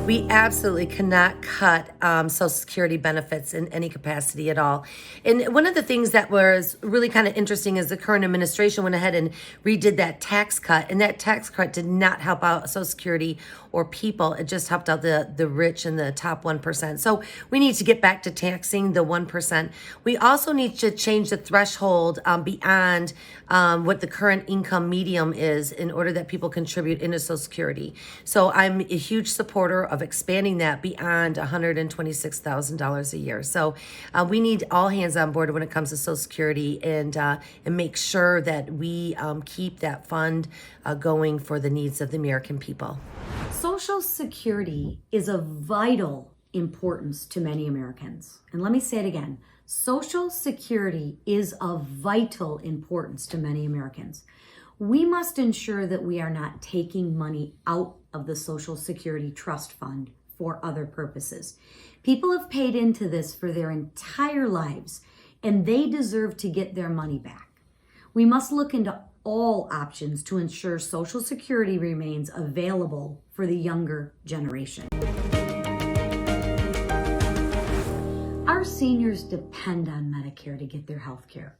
We absolutely cannot cut Social Security benefits in any capacity at all. And one of the things that was really kind of interesting is the current administration went ahead and redid that tax cut, and that tax cut did not help out Social Security or people. It just helped out the rich and the top 1%. So we need to get back to taxing the 1%. We also need to change the threshold beyond what the current income medium is in order that people contribute into Social Security. So I'm a huge supporter of expanding that beyond $126,000 a year. So we need all hands on board when it comes to Social Security and make sure that we keep that fund going for the needs of the American people. Social Security is of vital importance to many Americans. And let me say it again. Social Security is of vital importance to many Americans. We must ensure that we are not taking money out of the Social Security Trust Fund for other purposes. People have paid into this for their entire lives, and they deserve to get their money back. We must look into all options to ensure Social Security remains available for the younger generation. Our seniors depend on Medicare to get their health care.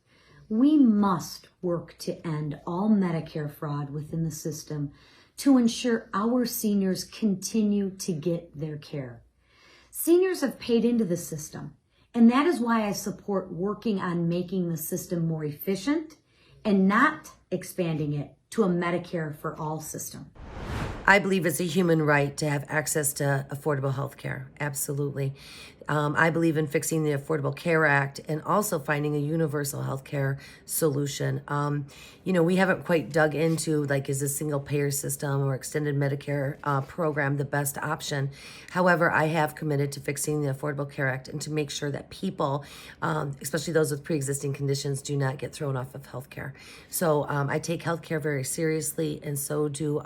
We must work to end all Medicare fraud within the system to ensure our seniors continue to get their care. Seniors have paid into the system, and that is why I support working on making the system more efficient and not expanding it to a Medicare for all system. I believe it's a human right to have access to affordable health care. Absolutely. I believe in fixing the Affordable Care Act and also finding a universal health care solution. We haven't quite dug into, is a single payer system or extended Medicare program the best option. However, I have committed to fixing the Affordable Care Act and to make sure that people, especially those with pre-existing conditions, do not get thrown off of health care. So I take health care very seriously, and so do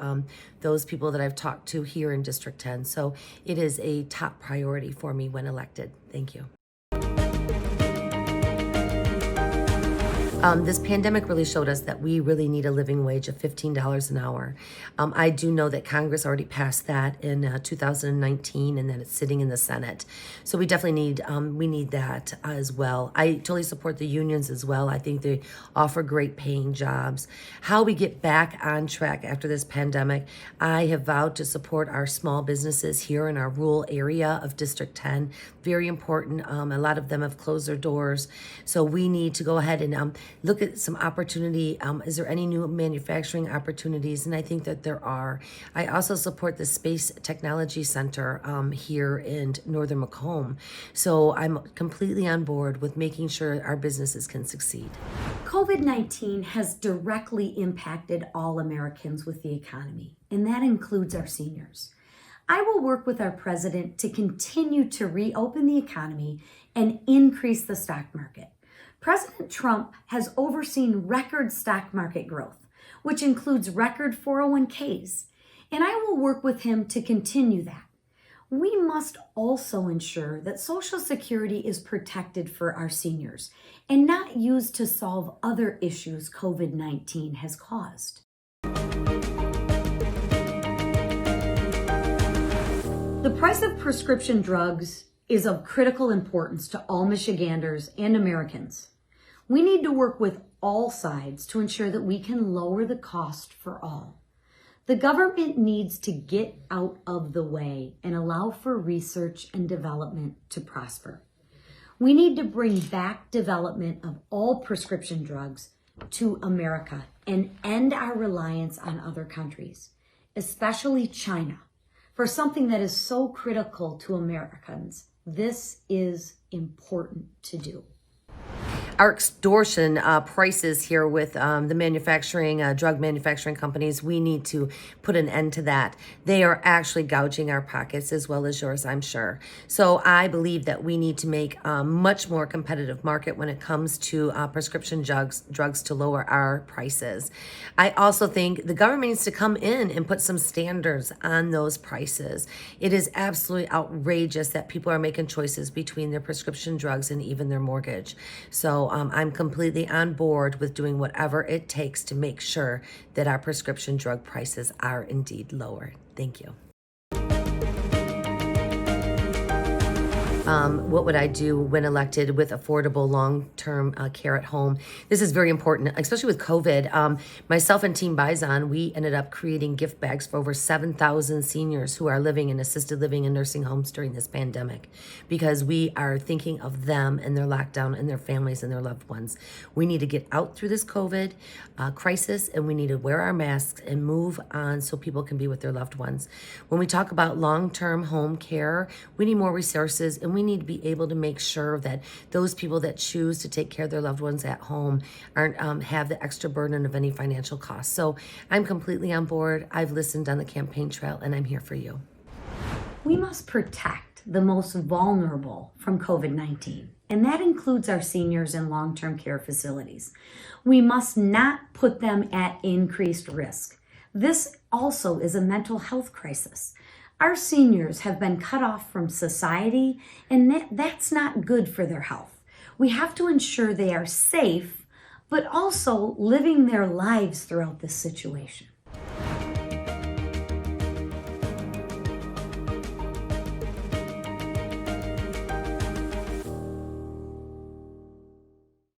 those people that I've talked to here in District 10. So it is a top priority for me when elected. Thank you. This pandemic really showed us that we really need a living wage of $15 an hour. I do know that Congress already passed that in 2019, and that it's sitting in the Senate. So we definitely need that as well. I totally support the unions as well. I think they offer great paying jobs. How we get back on track after this pandemic, I have vowed to support our small businesses here in our rural area of District 10. Very important. A lot of them have closed their doors. So we need to go ahead and look at some opportunity. Is there any new manufacturing opportunities? And I think that there are. I also support the Space Technology Center here in Northern Macomb. So I'm completely on board with making sure our businesses can succeed. COVID-19 has directly impacted all Americans with the economy, and that includes our seniors. I will work with our president to continue to reopen the economy and increase the stock market. President Trump has overseen record stock market growth, which includes record 401ks, and I will work with him to continue that. We must also ensure that Social Security is protected for our seniors and not used to solve other issues COVID-19 has caused. The price of prescription drugs is of critical importance to all Michiganders and Americans. We need to work with all sides to ensure that we can lower the cost for all. The government needs to get out of the way and allow for research and development to prosper. We need to bring back development of all prescription drugs to America and end our reliance on other countries, especially China, for something that is so critical to Americans. This is important to do. Our extortion prices here with the drug manufacturing companies, we need to put an end to that. They are actually gouging our pockets as well as yours, I'm sure. So I believe that we need to make a much more competitive market when it comes to prescription drugs to lower our prices. I also think the government needs to come in and put some standards on those prices. It is absolutely outrageous that people are making choices between their prescription drugs and even their mortgage. So I'm completely on board with doing whatever it takes to make sure that our prescription drug prices are indeed lower. Thank you. what would I do when elected with affordable long-term care at home? This is very important, especially with COVID. Myself and Team Bizon, we ended up creating gift bags for over 7,000 seniors who are living in assisted living and nursing homes during this pandemic, because we are thinking of them and their lockdown and their families and their loved ones. We need to get out through this COVID crisis, and we need to wear our masks and move on so people can be with their loved ones. When we talk about long-term home care, we need more resources, and we need to be able to make sure that those people that choose to take care of their loved ones at home aren't have the extra burden of any financial costs. So I'm completely on board. I've listened on the campaign trail, and I'm here for you. We must protect the most vulnerable from COVID-19, and that includes our seniors in long-term care facilities. We must not put them at increased risk. This also is a mental health crisis. Our seniors have been cut off from society, and that's not good for their health. We have to ensure they are safe, but also living their lives throughout this situation.